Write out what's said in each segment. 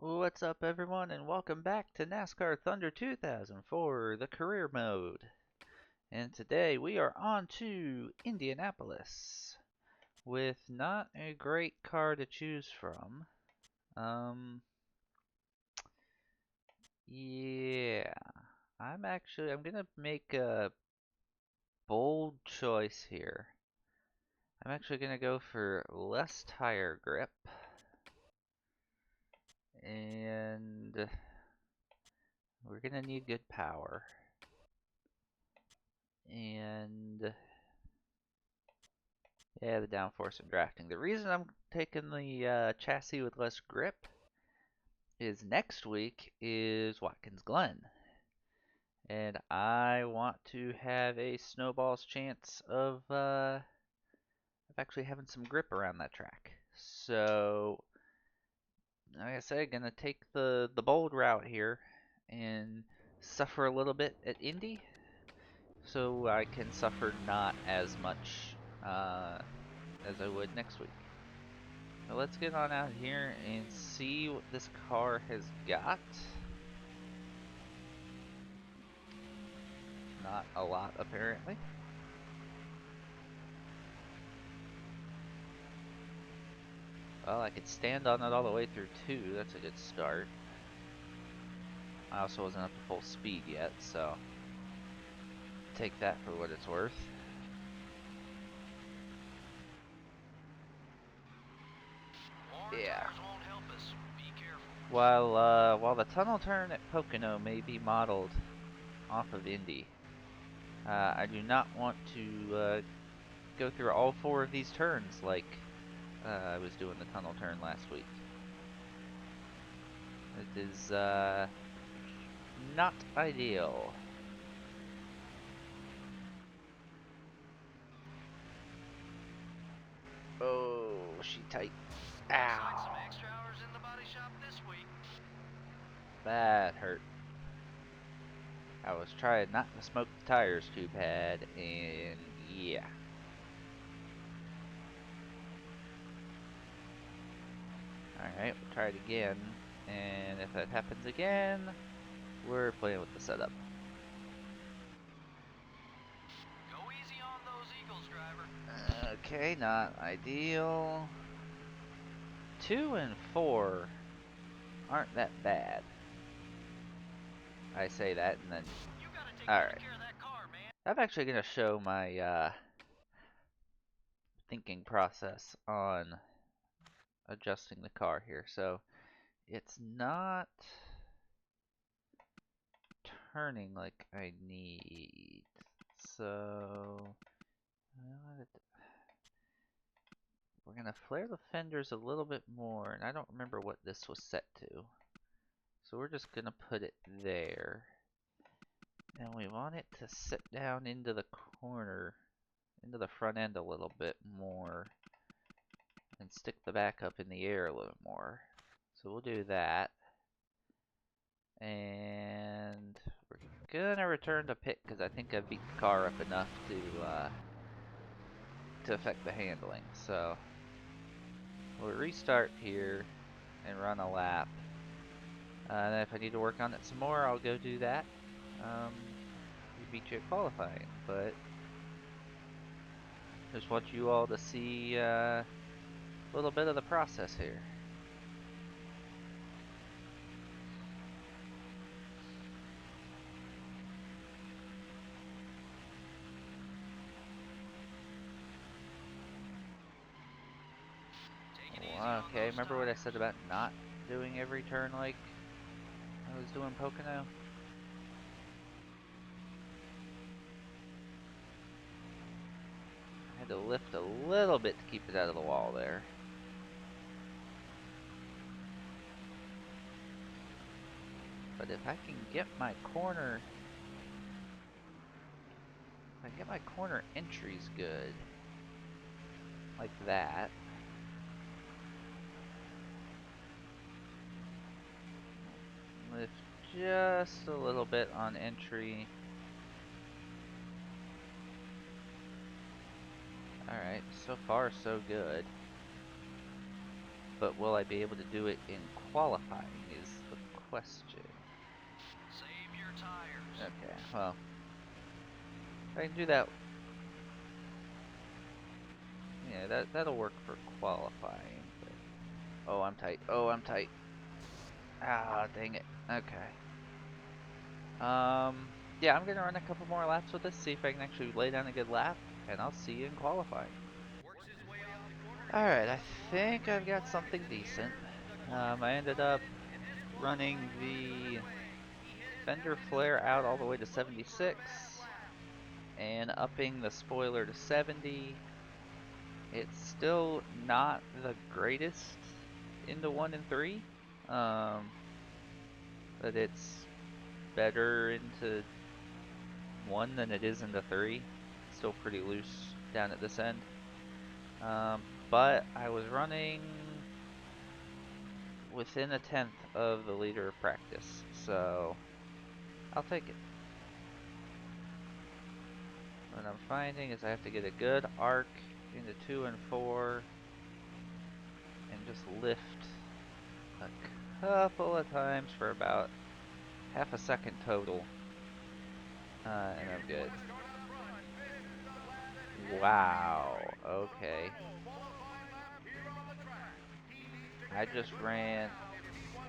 What's up, everyone, and welcome back to NASCAR Thunder 2000 for the career mode. And today we are on to Indianapolis with not a great car to choose from. Um, yeah, I'm gonna make a bold choice here. I'm actually gonna go for less tire grip and we're gonna need good power. And yeah, the downforce and drafting. The reason I'm taking the chassis with less grip is next week is Watkins Glen. And I want to have a snowball's chance of actually having some grip around that track. So, like I said, gonna take the bold route here and suffer a little bit at Indy so I can suffer not as much as I would next week. So let's get on out here and see what this car has got. Not a lot, apparently. Well, I could stand on it all the way through too. That's a good start. I also wasn't up to full speed yet, so take that for what it's worth. Yeah. While the tunnel turn at Pocono may be modeled off of Indy, I do not want to go through all four of these turns like I was doing the tunnel turn last week. It is not ideal. Oh, she tight. Ow. That hurt. I was trying not to smoke the tires too bad, and yeah. Alright, we'll try it again. And if that happens again, we're playing with the setup. Go easy on those Eagles, driver. Okay, not ideal. 2 and 4 aren't that bad. I say that and then... You gotta take better Alright. care of that car, man. I'm actually going to show my thinking process on adjusting the car here. So, it's not turning like I need. So, we're gonna flare the fenders a little bit more, and I don't remember what this was set to. So we're just gonna put it there. And we want it to sit down into the corner, into the front end a little bit more, and stick the back up in the air a little more. So we'll do that. And we're gonna return to pit because I think I beat the car up enough to affect the handling. So we'll restart here and run a lap. And then if I need to work on it some more, I'll go do that. We beat you at qualifying, but just want you all to see a little bit of the process here. Take it easy Well, on okay, those remember what I tires. said about not doing every turn like I was doing Pocono? I had to lift a little bit to keep it out of the wall there. But if I can get my corner, if I get my corner entries good, like that, lift just a little bit on entry. Alright, so far so good. but will I be able to do it in qualifying is the question. Save your tires. Okay, well, I can do that. Yeah, that'll work for qualifying, but oh, I'm tight. Oh, I'm tight. Ah, dang it. Okay. Yeah, I'm gonna run a couple more laps with this, see if I can actually lay down a good lap, and I'll see you in qualifying. Alright, I think I've got something decent. I ended up running the fender flare out all the way to 76, and upping the spoiler to 70. It's still not the greatest into 1 and 3, um, but it's better into 1 than it is into 3. Still pretty loose down at this end. But I was running within a tenth of the leader of practice, so I'll take it. What I'm finding is I have to get a good arc into 2 and 4 and just lift a couple of times for about half a second total, and I'm good. Wow, okay. I just ran,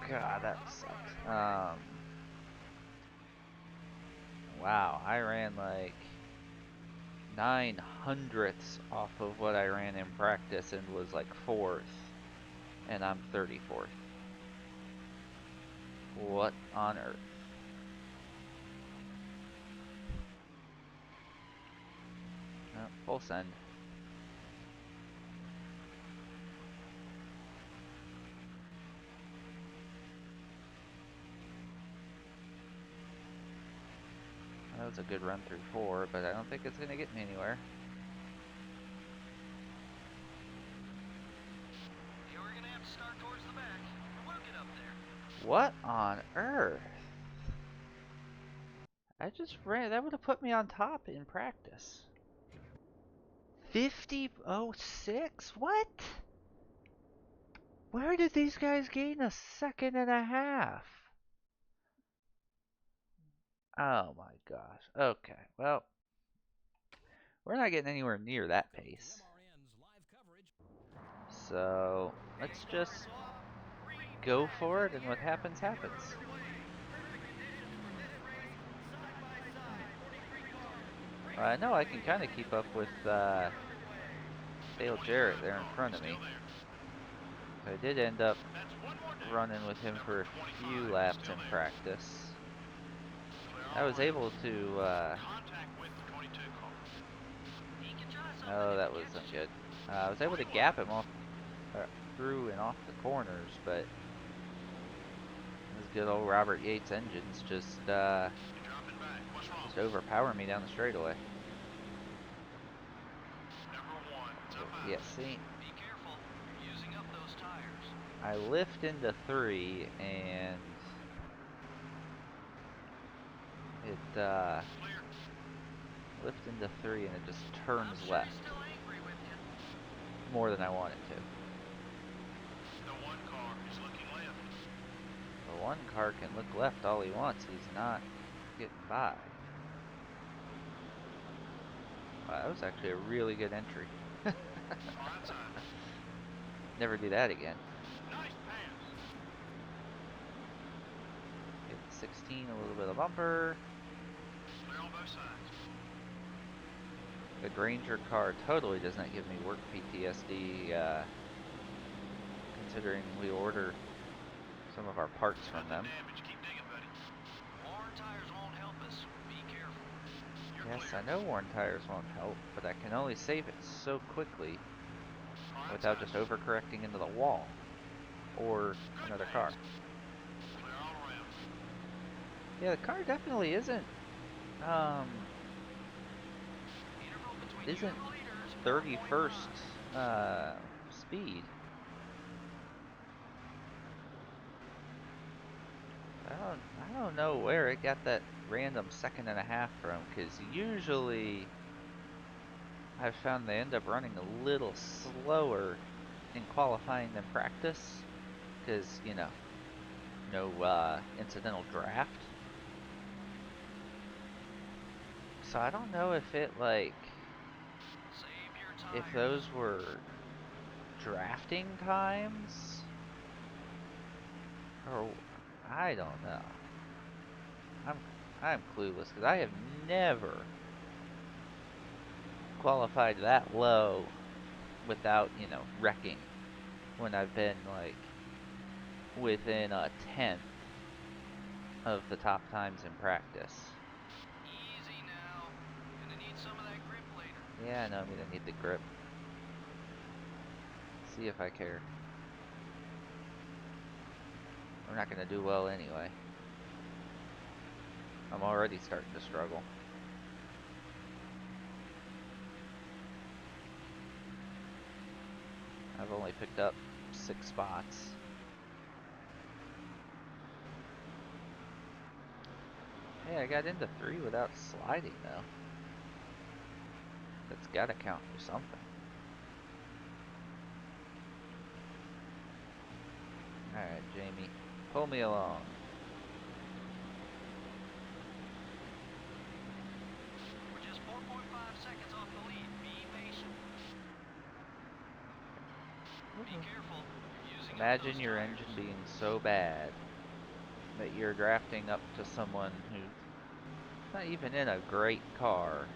God, that sucked. Wow, I ran like 900ths off of what I ran in practice and was like 4th, and I'm 34th. What on earth? Oh, full send. That was a good run through 4, but I don't think it's going to get me anywhere. You're gonna have to start towards the back. We'll get up there. What on earth? I just ran, that would have put me on top in practice. 50.06? What? Where did these guys gain a second and a half? Oh my gosh. Okay, well, we're not getting anywhere near that pace. So, let's just go for it, and what happens, happens. I know I can kind of keep up with Dale Jarrett there in front of me. I did end up running with him for a few laps in practice. I was able to, oh, that wasn't good. I was able to gap him off, through and off the corners, but those good old Robert Yates engines just overpower me down the straightaway. Yeah, see? Be careful. You're using up those tires. I lift into 3 and it lift into 3 and it just turns I'm sure left he's still angry with you. more than I want it to. The one car is looking left. The one car can look left all he wants, he's not getting by. Wow, that was actually a really good entry. Never do that again. Nice pass. Hit 16, a little bit of bumper. Clear on both sides. The Granger car totally does not give me work PTSD, considering we order some of our parts from them. Damage. Keep digging, buddy. Worn tires won't help us. Be careful. Yes, I know worn tires won't help, but I can only save it so quickly without just overcorrecting into the wall or another car. Clear all around. Yeah, the car definitely isn't Interval between you and the leaders. 31st speed. I don't know where it got that random second and a half from, because usually I've found they end up running a little slower in qualifying than practice, because, you know, no incidental draft. So I don't know if it, like, Save your if tires. those were drafting times, or I don't know. I'm clueless, because I have never qualified that low without, you know, wrecking when I've been, like, within a tenth of the top times in practice. Easy now. Gonna need some of that grip later. Yeah, I know I'm gonna need the grip. See if I care. We're not gonna do well anyway. I'm already starting to struggle. I've only picked up 6 spots. Hey, I got into 3 without sliding though. That's gotta count for something. Alright, Jamie. Pull me along. We're just 4.5 seconds off the lead. Be patient. Be careful. You're using up Imagine those your tires. engine being so bad that you're drafting up to someone who's not even in a great car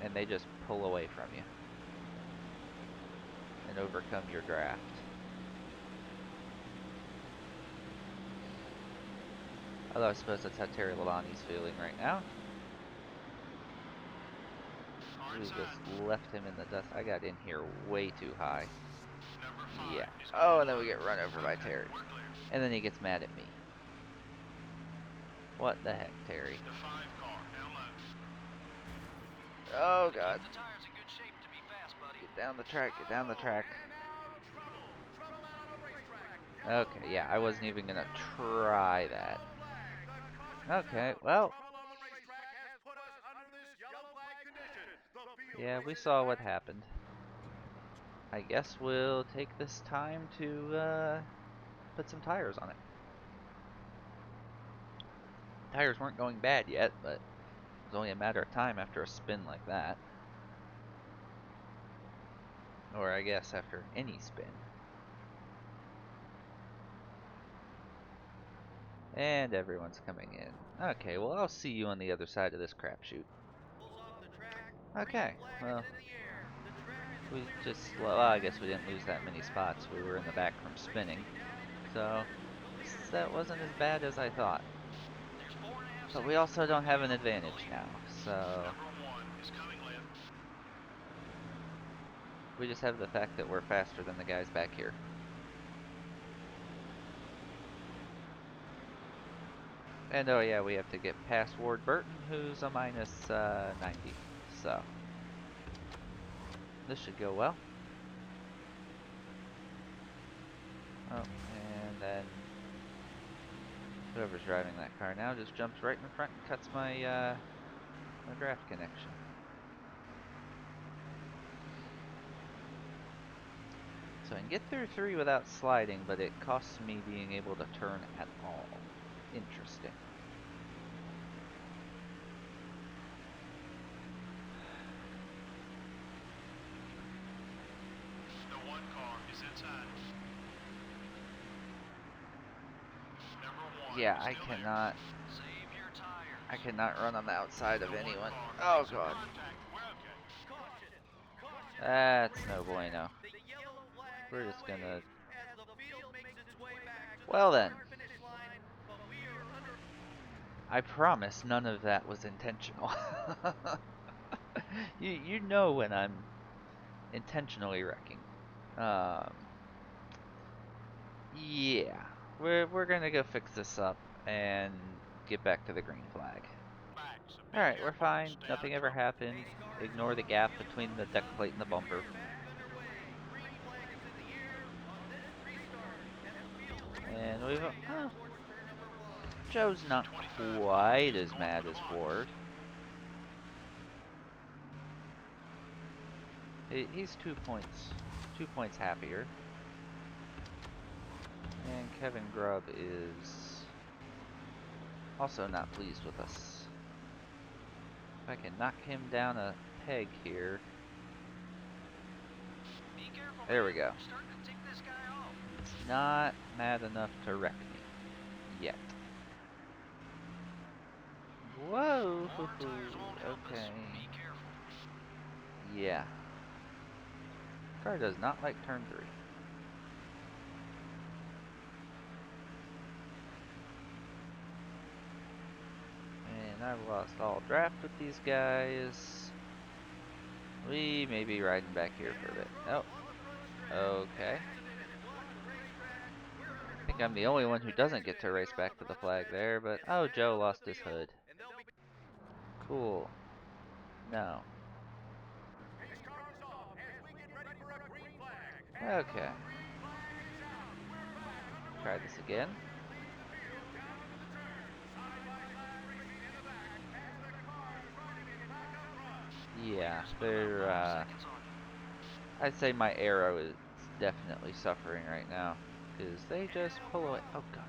and they just pull away from you and overcome your draft. Although I suppose that's how Terry Labonte's feeling right now. We just left him in the dust. I got in here way too high. Yeah. Oh, and then we get run over by Terry. And then he gets mad at me. What the heck, Terry? Oh, God. Keep the tires in good shape to be fast, buddy. Get down the track, get down the track. Okay, yeah, I wasn't even gonna try that. Okay, well. Yeah, we saw what happened. I guess we'll take this time to put some tires on it. Tires weren't going bad yet, but it was only a matter of time after a spin like that. Or I guess after any spin. And everyone's coming in. Okay, well I'll see you on the other side of this crapshoot. Okay, well, we just, well, I guess we didn't lose that many spots. We were in the back from spinning. So, that wasn't as bad as I thought. There's 4.5 But we seconds also before don't we have take an over the advantage lead. now, so we just have the fact that we're faster than the guys back here. And oh yeah, we have to get past Ward Burton, who's a minus 90. So, this should go well. Oh, and then whoever's driving that car now just jumps right in front and cuts my my draft connection. So I can get through 3 without sliding, but it costs me being able to turn at all. Interesting. The one car is inside. Yeah, I cannot. Save your tires. I cannot run on the outside of anyone. Oh god. That's no bueno. We're just gonna. Well then. I promise none of that was intentional. You know when I'm intentionally wrecking. Um, yeah, we're gonna go fix this up and get back to the green flag. All right, we're fine. Nothing ever happened. Ignore the gap between the deck plate and the bumper. And we've Joe's not quite as mad as Ward. He's 2 points 2 points happier. And Kevin Grubb is also not pleased with us. If I can knock him down a peg here. Be careful, There we man. go. You're starting to tick this guy off. He's not mad enough to wreck me. Yet. Whoa! More tires won't help us. Okay. Be careful. Yeah. Car does not like turn 3. And I've lost all draft with these guys. We may be riding back here for a bit. Nope. Okay. I think I'm the only one who doesn't get to race back to the flag there, but oh, Joe lost his hood. Cool. No. Okay. Try this again. Yeah, they're, I'd say my arrow is definitely suffering right now. Because they just pull away. Oh, God.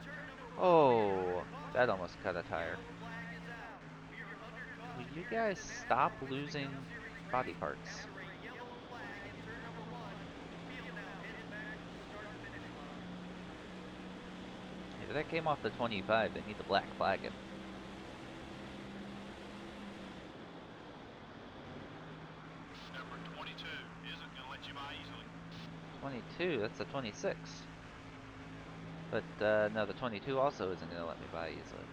Oh, that almost cut a tire. Will you guys stop losing body parts? If that came off the 25, they need to black flag it. Number 22 isn't going to let you by easily. 22, that's a 26. But no, the 22 also isn't going to let me by easily.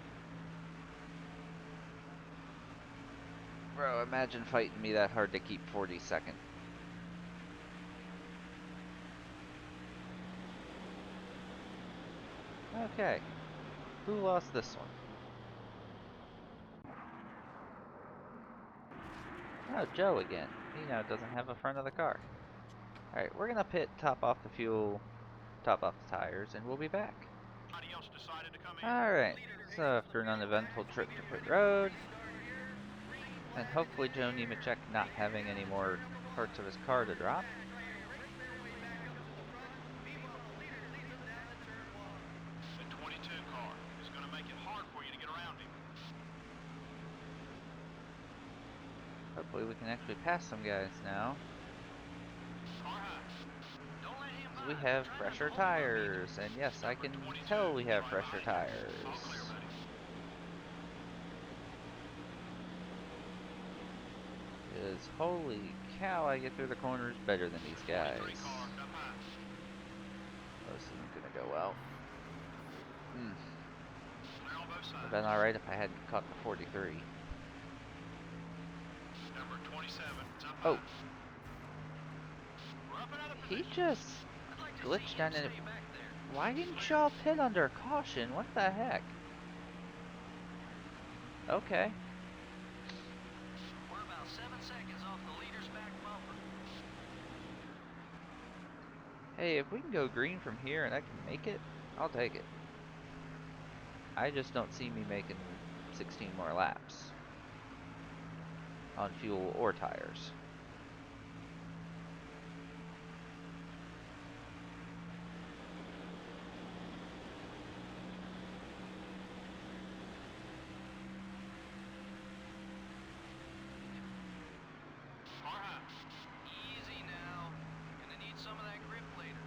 Bro, imagine fighting me that hard to keep 42nd. Okay. Who lost this one? Oh, Joe again. He now doesn't have a front of the car. Alright, we're gonna pit, top off the fuel, top off the tires, and we'll be back. Else decided to come in. Alright, so after an uneventful trip to pit road, and hopefully Joe Nemechek not having any more parts of his car to drop. The 22 car is going to make it hard for you to get around him. Hopefully we can actually pass some guys now. We have fresher tires, and yes, I can tell we have fresher tires. Because holy cow, I get through the corners better than these guys. Oh, this isn't gonna go well. Would have been alright if I hadn't caught the 43. Oh. He just glitched down in it. Why didn't y'all pit under caution? What the heck? Okay. We're about 7 seconds off the leader's back bumper. Hey, if we can go green from here and I can make it, I'll take it. I just don't see me making 16 more laps on fuel or tires. Easy now. Gonna need some of that grip later.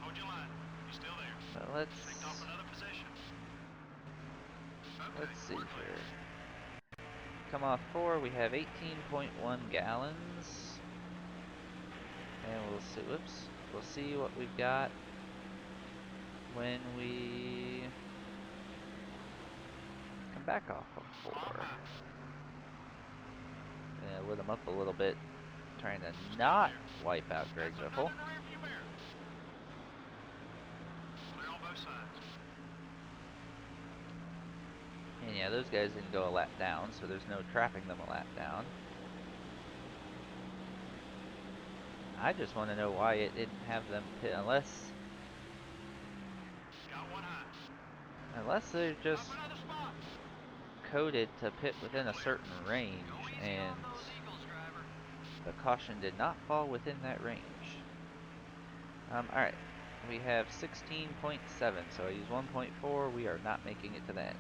Hold your line. You still there? So Let's see here. Come off 4, we have 18.1 gallons. And we'll see, whoops, we'll see what we've got when we come back off of 4. Gonna lit them up a little bit, trying to not wipe out Greg Biffle. And yeah, those guys didn't go a lap down, so there's no trapping them a lap down. I just want to know why it didn't have them pit, unless they're just coded to pit within a certain range, and the caution did not fall within that range. Alright. We have 16.7, so I use 1.4. We are not making it to the end.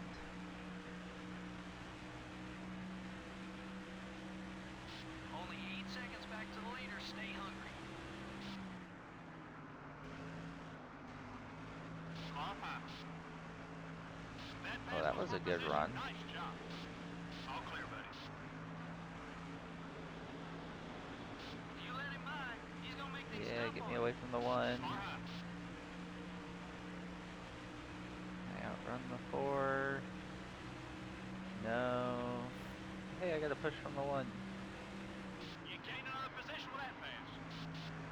Only 8 seconds back to the leader. Stay hungry. Oh, that was a good run. Nice job. All clear, buddy. If you let him by, he's gonna make things Yeah, tough get on me you. away from the one. All right. I outrun the 4. No. Hey, I gotta push from the 1. You gained another position with that pass.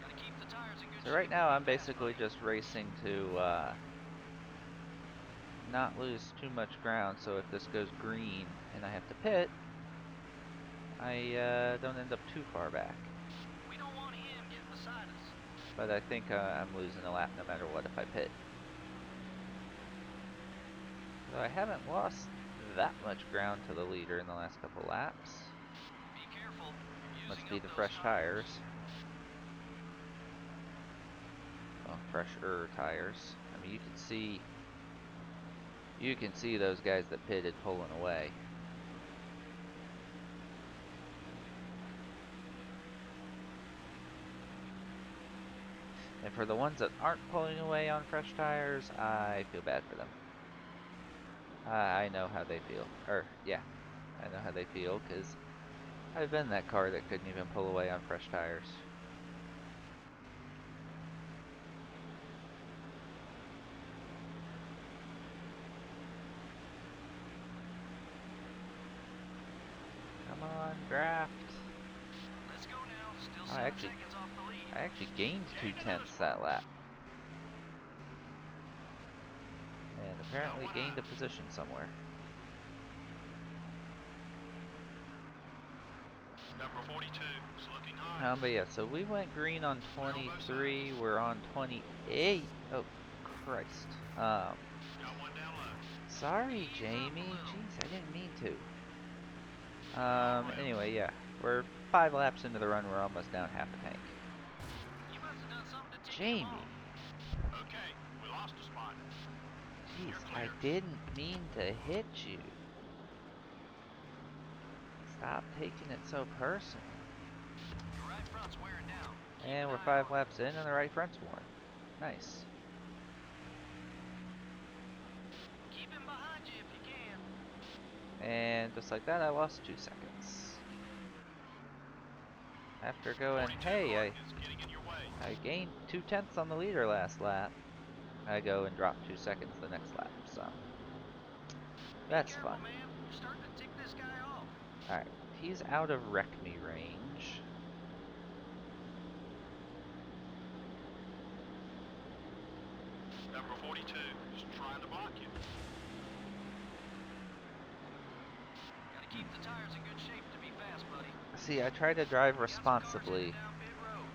Gotta keep the tires in good So shape. right now I'm Be fast, basically buddy. just racing to not lose too much ground, so if this goes green and I have to pit, I don't end up too far back. We don't want him getting beside us. But I think I'm losing a lap no matter what if I pit. Though I haven't lost that much ground to the leader in the last couple laps. Be careful. You're Must using be up the those fresh tires. tires. Well, fresher tires. I mean, you can see those guys that pitted pulling away. And for the ones that aren't pulling away on fresh tires, I feel bad for them. I know how they feel. Yeah, I know how they feel, because I've been that car that couldn't even pull away on fresh tires. Come on, draft. Let's go now. Still I 7 actually, seconds off the lead. I actually gained Gained another 2/10 spot. that lap. And apparently gained a position somewhere. Number 42 is looking hot. But yeah, so we went green on 23, we're on 28. Oh, Christ. Got one down low. Sorry, Ease up a Jamie. little. Jeez, I didn't mean to. All right. Anyway, yeah, we're 5 laps into the run, we're almost down half a tank. You must have done something to tick him Jamie. off. Okay, we lost a spot. Jeez, You're I clear. didn't mean to hit you. Stop taking it so personal. Your right front's wearing down. Keep And an we're eye 5 on it. laps in and the right front's worn. Nice. Keep him behind you if you can. And just like that, I lost 2 seconds. After going, 42 hey, car is getting in your way. I gained 2/10 on the leader last lap, I go and drop 2 seconds the next lap, so Be that's careful, fun. man. You're starting to tick this guy off. Alright, he's out of wreck me range. Number 42 is trying to block you. Gotta keep the tires in good shape to be fast, buddy. See, I try to drive We got some cars headed responsibly, down pit road.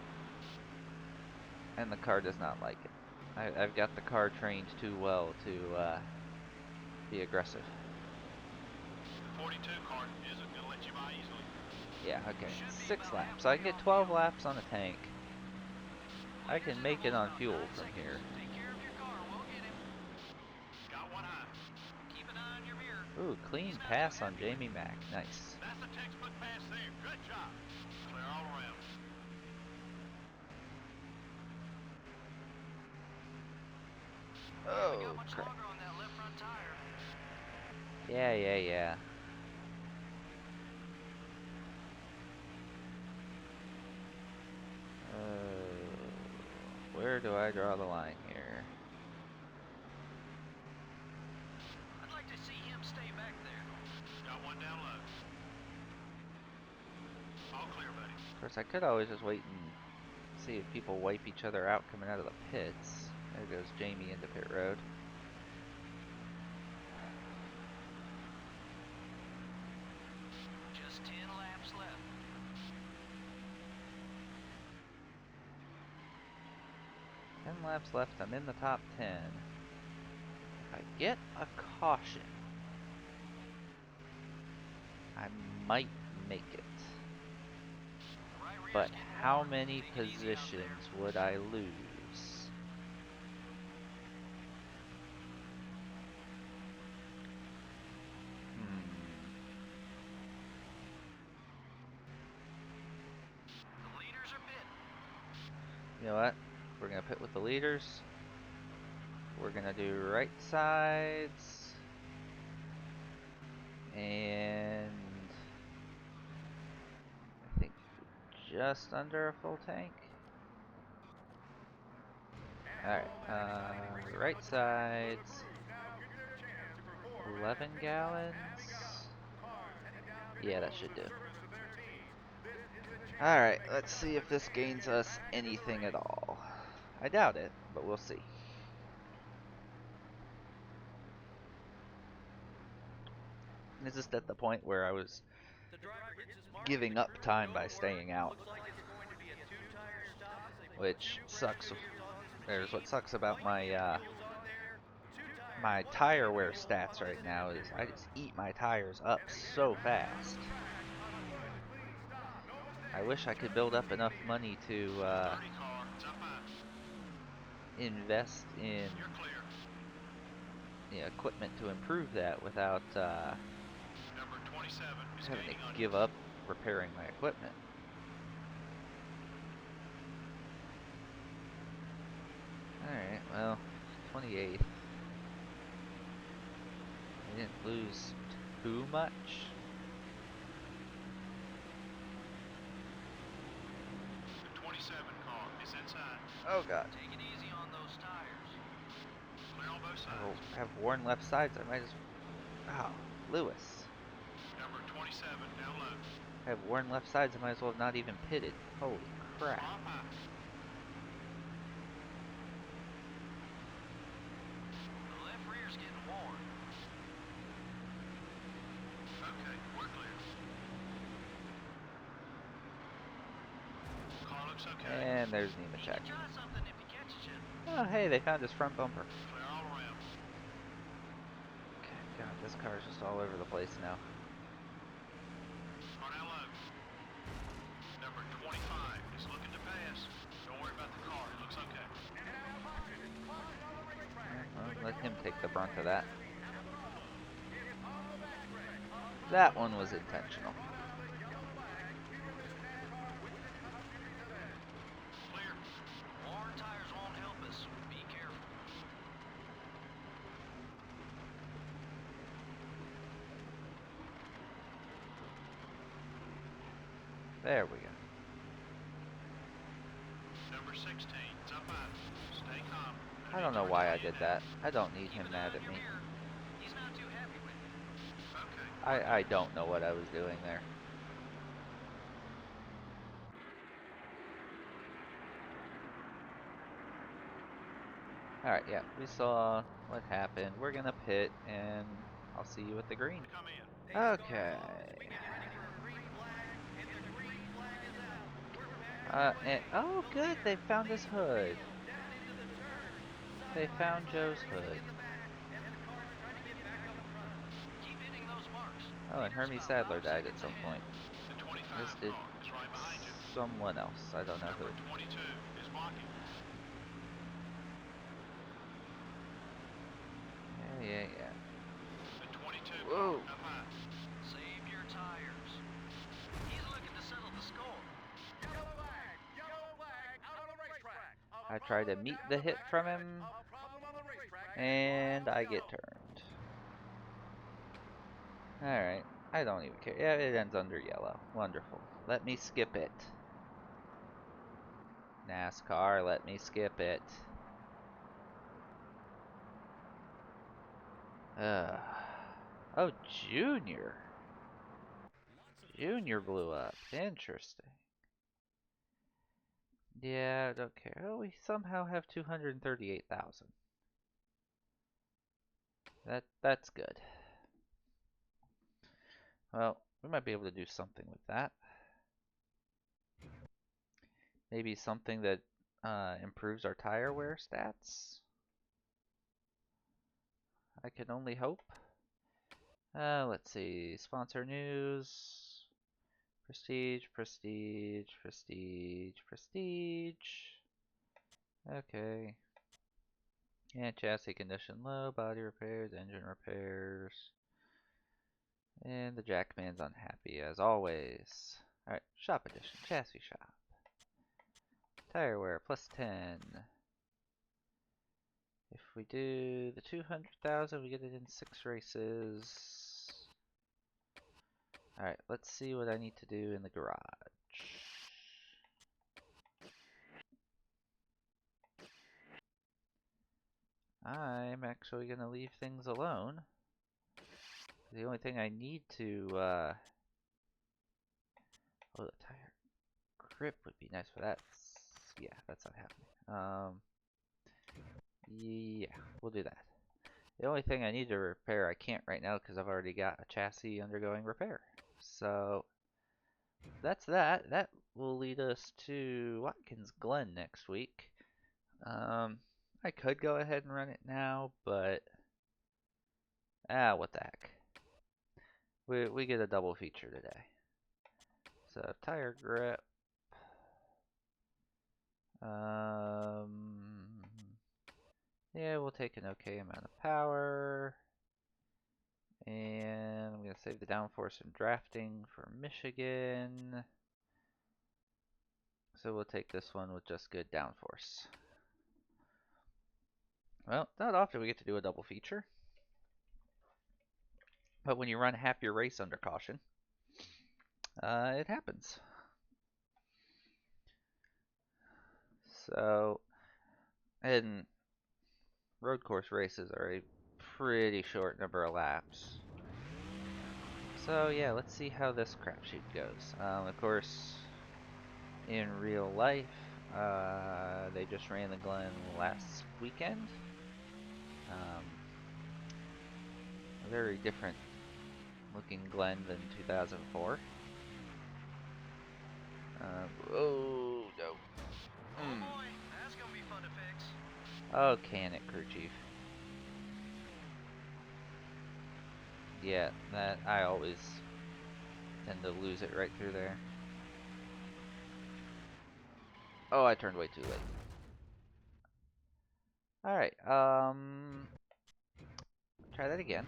and the car does not like it. I've got the car trained too well to be aggressive. The 42 car isn't gonna let you by easily. Yeah, okay. Should be 6 about laps. So I halfway can get off 12 you. laps on a tank. I Leader's can make it interval's on about fuel 9 from seconds. here. Take care of your car. We'll get him. Got one eye. Keep an eye on your mirror. Ooh, clean He's not too pass on happy with Jamie you. Mack. Nice. That's a textbook pass there. Good job. Clear all around. Haven't got Oh, much crap. longer on that left front tire. Yeah. Where do I draw the line here? I'd like to see him stay back there. Got one down low. All clear, buddy. Of course, I could always just wait and see if people wipe each other out coming out of the pits. There goes Jamie into pit road. Just 10 laps left. 10 laps left, I'm in the top 10. If I get a caution, I might make it. Right rear's But getting how warm. many Take it easy out there. positions would I lose? You know what? We're gonna pit with the leaders. We're gonna do right sides. And I think just under a full tank. Alright, right sides. 11 gallons. Yeah, that should do. Alright, let's see if this gains us anything at all. I doubt it, but we'll see. This is at the point where I was giving up time by staying out, which sucks. There's what sucks about my my tire wear stats right now is I just eat my tires up so fast. I wish I could build up enough money to invest in equipment to improve that without having to give up repairing my equipment. Alright, well, 28th. I didn't lose too much. The 27 car is inside. Oh god. Take it easy on those tires. Clear on both sides. I have worn left sides. I might as well. Oh, Lewis. Number 27 down low. I have worn left sides. I might as well have not even pitted. Holy crap. Drop high. The left rear's getting worn. Okay, we're clear. Car looks okay. And there's Nemechek. Try something if he catches you. Oh, hey, they found his front bumper. Clear all around. Okay, God, this car is just all over the place now. Car down low. Number 25 is looking to pass. Don't worry about the car. It looks okay. Well, let him take the brunt of that. That one was intentional. Clear. Worn tires won't help us. Be careful. There we go. Number 16, it's up high. Stay calm. I don't know why I did that. I don't need him mad at me. He's not too happy with you. Okay. I don't know what I was doing there. Alright, yeah, we saw what happened. We're gonna pit, and I'll see you at the green. Come in. Okay. Oh good, they found his hood. They found Joe's hood. Keep hitting those marks. Oh, and Hermie Sadler died at some point. The 25 This did car is right behind you. someone else. I don't know who. Number 22 is blocking. Yeah. The 22 Whoa. car up high. Save your tires. He's looking to settle the score. Yellow flag, out on the racetrack. I try to meet the hit from him, and I get turned. Alright, I don't even care. Yeah, it ends under yellow. Wonderful. Let me skip it. NASCAR, let me skip it. Oh, Junior. Junior blew up. Interesting. Yeah, I don't care. Oh, we somehow have 238,000. That's good. Well, we might be able to do something with that. Maybe something that improves our tire wear stats. I can only hope. Let's see. Sponsor news. Prestige. Okay. And chassis condition low, body repairs, engine repairs. And the Jackman's unhappy as always. Alright, shop edition, chassis shop. Tire wear plus 10. If we do the 200,000, we get it in 6 races. Alright, let's see what I need to do in the garage. I'm actually going to leave things alone. The only thing I need to, oh, the tire grip would be nice for that. Yeah, that's not happening. Yeah, we'll do that. The only thing I need to repair, I can't right now because I've already got a chassis undergoing repair. So, that's that. That will lead us to Watkins Glen next week. I could go ahead and run it now, but what the heck. We get a double feature today. So tire grip. Yeah, we'll take an okay amount of power. And I'm gonna save the downforce and drafting for Michigan. So we'll take this one with just good downforce. Well, not often we get to do a double feature. But when you run half your race under caution, it happens. So, and road course races are a pretty short number of laps. So yeah, let's see how this crapshoot goes. Of course, in real life, they just ran the Glen last weekend. A very different looking Glen than 2004. Oh no. Oh boy, that's gonna be fun to fix. Oh, can it, crew chief? Yeah, that I always tend to lose it right through there. Oh, I turned way too late. Alright, try that again.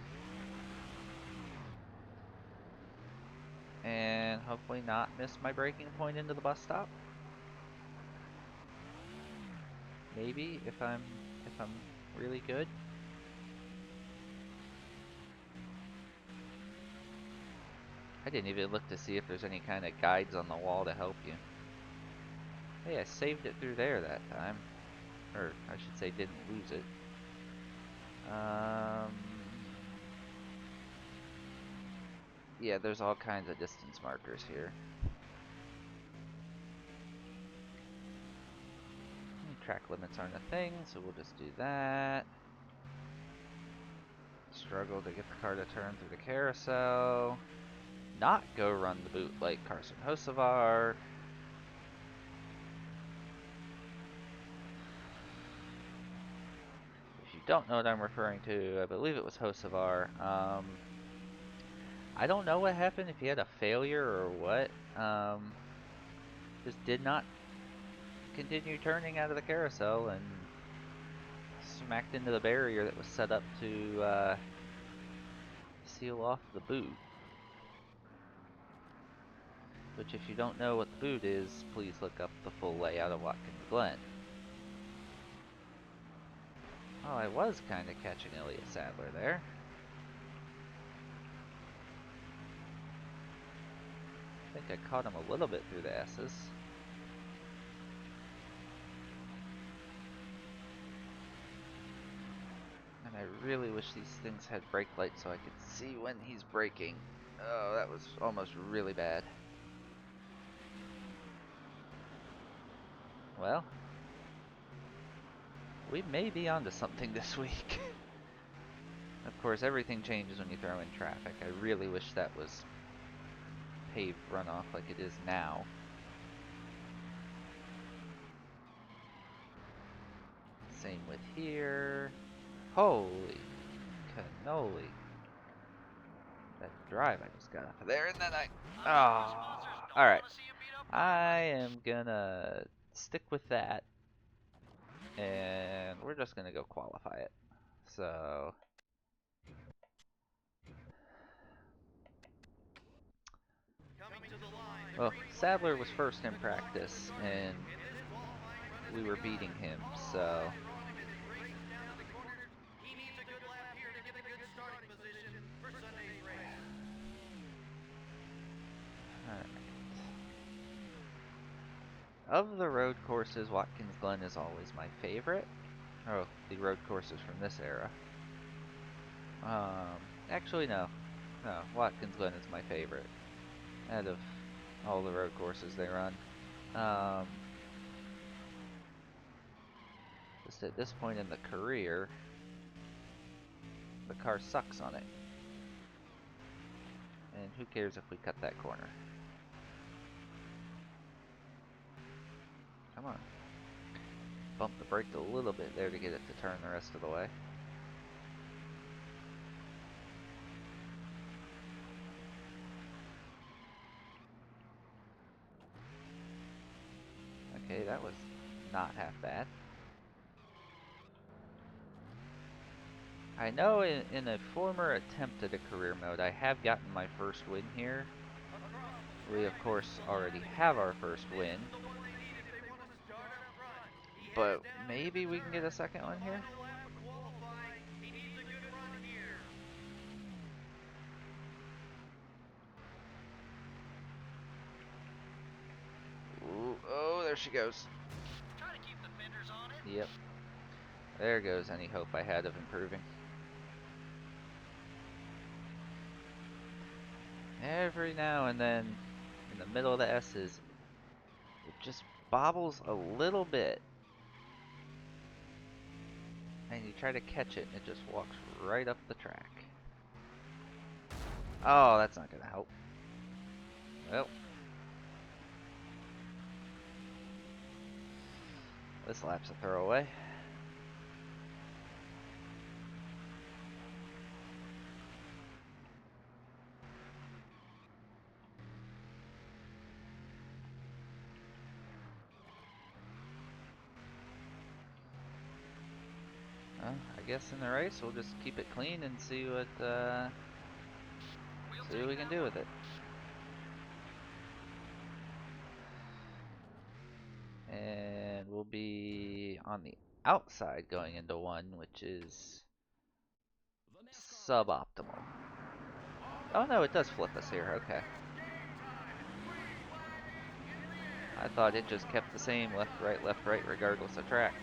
And hopefully not miss my braking point into the bus stop. Maybe if I'm really good. I didn't even look to see if there's any kind of guides on the wall to help you. Hey, I saved it through there that time. Or I should say didn't lose it. Yeah, there's all kinds of distance markers here. Track limits aren't a thing, so we'll just do that. Struggle to get the car to turn through the carousel. Not go run the boot like Carson Hocevar. If you don't know what I'm referring to, I believe it was Hocevar. I don't know what happened, if he had a failure or what. Just did not continue turning out of the carousel and smacked into the barrier that was set up to seal off the boot. Which, if you don't know what the boot is, please look up the full layout of Watkins Glen. Oh, I was kind of catching Elliott Sadler there. I think I caught him a little bit through the S's. And I really wish these things had brake lights so I could see when he's braking. Oh, that was almost really bad. Well, we may be onto something this week. Of course, everything changes when you throw in traffic. I really wish that was paved runoff like it is now. Same with here. Holy cannoli. That drive I just got off of there, and then alright. I am gonna stick with that, and we're just gonna go qualify it. So, well, Sadler was first in practice, and we were beating him, so He needs a good lap here to get a good starting position for Sunday's race. alright. Of the road courses, Watkins Glen is always my favorite. Oh, the road courses from this era. Actually no. No, Watkins Glen is my favorite out of all the road courses they run. Just at this point in the career, the car sucks on it. And who cares if we cut that corner? Come on. Bump the brake a little bit there to get it to turn the rest of the way. Okay, that was not half bad. I know in a former attempt at a career mode, I have gotten my first win here. We, of course, already have our first win. But maybe we can get a second one here? Ooh, oh, there she goes. Try to keep the fenders on it. Yep. There goes any hope I had of improving. Every now and then, in the middle of the S's, it just bobbles a little bit. And you try to catch it, and it just walks right up the track. Oh, that's not gonna help. Well. This lap's a throwaway. Well, I guess in the race we'll just keep it clean and see what we can do with it. And we'll be on the outside going into one, which is suboptimal. Oh no, it does flip us here, okay. I thought it just kept the same left, right, regardless of track.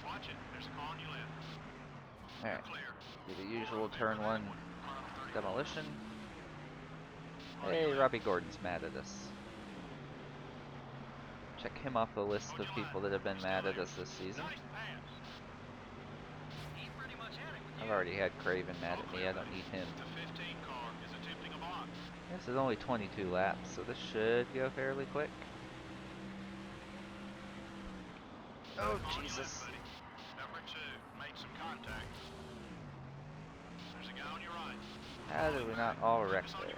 Watch it. There's a car on your left. Alright, do the usual turn one demolition. Hey, Robbie Gordon's mad at us. Check him off the list of people that have been mad at us this season. I've already had Craven mad at me, I don't need him. This is only 22 laps, so this should go fairly quick. Oh, Jesus. How did we not all wreck there?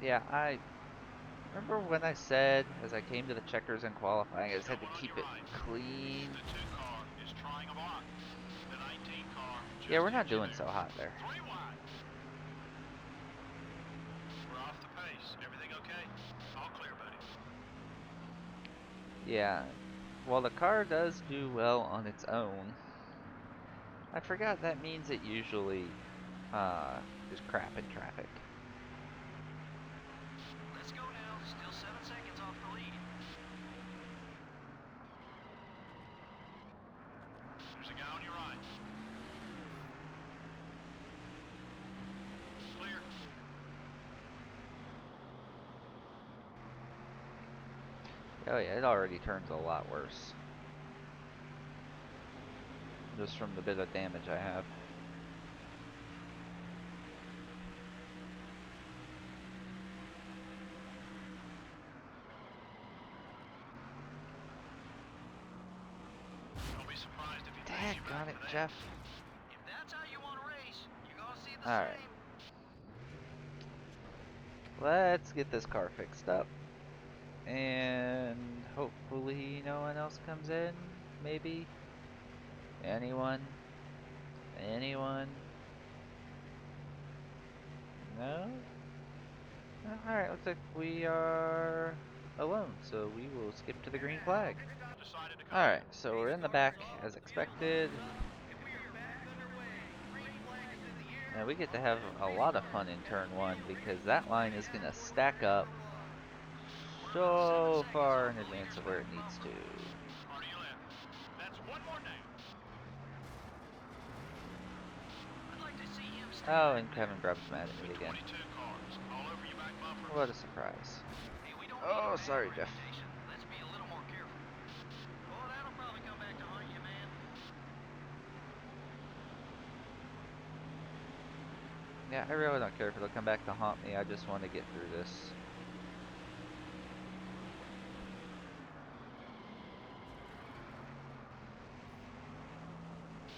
Yeah, I remember when I said, as I came to the checkers in qualifying, I just had to keep it clean. Yeah, we're not doing so hot there. We're off the pace. Everything okay? All clear, buddy. Yeah, while the car does do well on its own, I forgot that means it usually is crap in traffic. Let's go now. Still 7 seconds off the lead. There's a guy on your right. Clear. Oh yeah, it already turns a lot worse. Just from the bit of damage I have. Don't be surprised if he takes you Daggone back it, for that. Jeff. If that's how you want to race, you're gonna see the Alright. same. Let's get this car fixed up. And hopefully no one else comes in. Maybe. Anyone? Anyone? No? Alright, looks like we are alone, so we will skip to the green flag. Decided to come Alright, in. so we're in the back as expected. And we are back underway. Green flag is in the air. And we get to have a lot of fun in turn one because that line is going to stack up so far in advance of where it needs to. Car to your left. That's one more down. I'd like to see him stay Oh, back and there. Kevin Grubb's mad at me With again. 22 cars all over your back bumper. What a surprise. Hey, we don't need a Oh, bad sorry, Jeff. reputation. Let's be a little more careful. Oh, that'll probably come back to haunt you, man. Yeah, I really don't care if it'll come back to haunt me. I just want to get through this.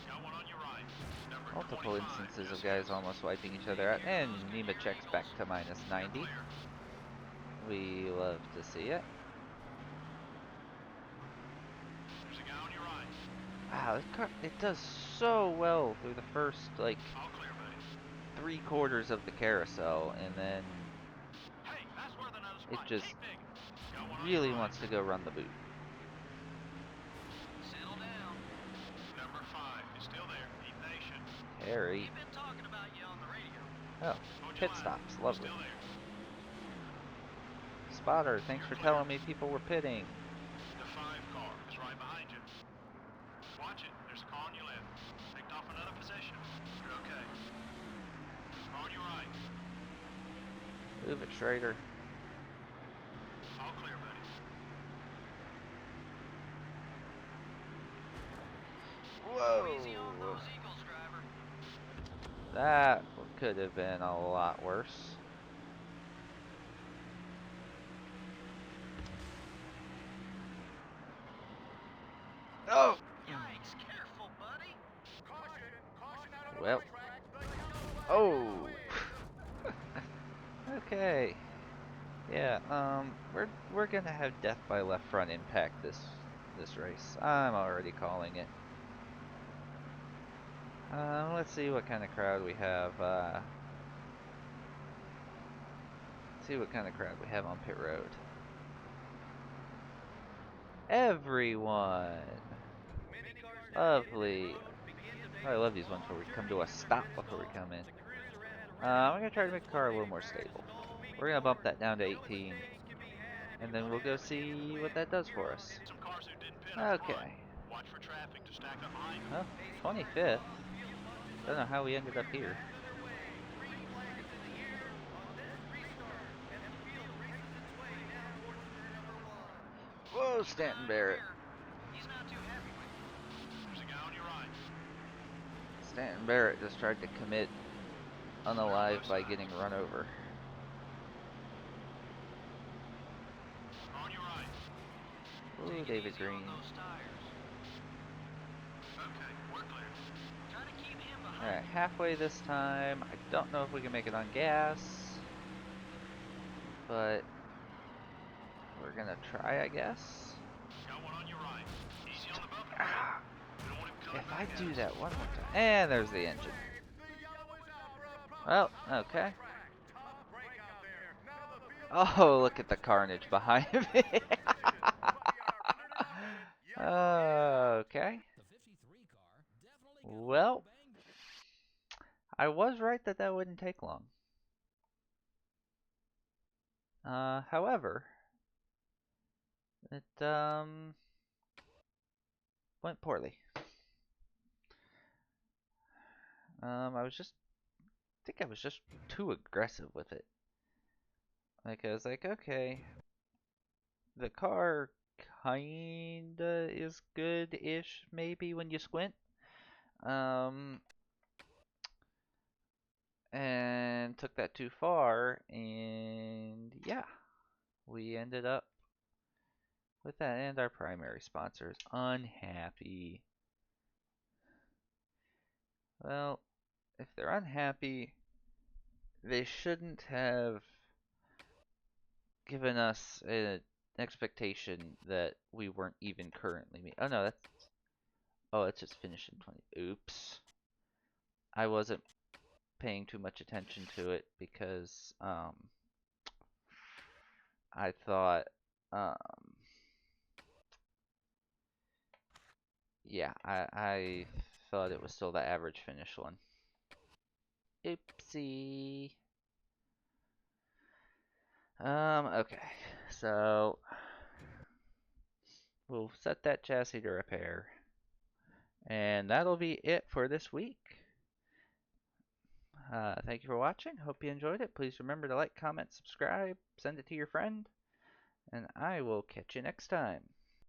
Got one on your right. Number Multiple 25, instances of just guys missed. almost wiping each other out. And Nemechek's back to minus You're 90. clear. We love to see it. There's a guy on your right. Wow, this car, it does so well through the first, like, All clear, buddy. 3/4 of the carousel, and then Hey, that's worth another it spot. just Keep digging. Got one on your really right. wants to go run the boot. Settle down. Number 5 is still there. Be patient. Harry. We've been talking about you on the radio. Oh, On your pit left. stops, lovely. Still there. Spotter, thanks for telling me people were pitting. The 5 car is right behind you. Watch it. There's a car on your left. Picked off another position. You're okay. Car on your right. Move it, Schrader. All clear, buddy. Whoa! Easy on those Eagles, driver. That could have been a lot worse. Oh! Yikes, careful, buddy. Caution, caution out on the Well. racetrack. Oh! Okay. Yeah, we're gonna have death by left front impact this race. I'm already calling it. Let's see what kind of crowd we have. See what kind of crowd we have on pit road. Everyone. Lovely. Oh, I love these ones where we come to a stop before we come in. I'm gonna try to make the car a little more stable. We're gonna bump that down to 18, and then we'll go see what that does for us. Some cars who didn't pit are fine. Okay. Watch for traffic to stack up behind them. Well, 25th. Don't know how we ended up here. Whoa, Stanton Barrett. He's not too happy with you. There's a guy on your right. Stanton Barrett just tried to commit unalive by getting run over. On your right. Ooh, David Green. Okay, we're clear. Try to keep him behind. Alright, halfway this time. I don't know if we can make it on gas, but we're gonna try, I guess. Got one on your right. Easy on the bumper, buddy. Ah, We don't want him coming if I back do at that us. one more time. And there's the engine. Well, okay. Oh, look at the carnage behind me. Okay. Well, I was right that that wouldn't take long. However, it went poorly. I think I was just too aggressive with it. Like, I was like, okay, the car kinda is good-ish, maybe, when you squint. And took that too far, and yeah, we ended up with that, and our primary sponsor is unhappy. Well, if they're unhappy, they shouldn't have given us an expectation that we weren't even currently meeting. Oh no, it's just finishing 20. Oops. I wasn't paying too much attention to it because I thought, um, yeah, I thought it was still the average finish one. Oopsie. Okay. So we'll set that chassis to repair. And that'll be it for this week. Thank you for watching. Hope you enjoyed it. Please remember to like, comment, subscribe, send it to your friend, and I will catch you next time.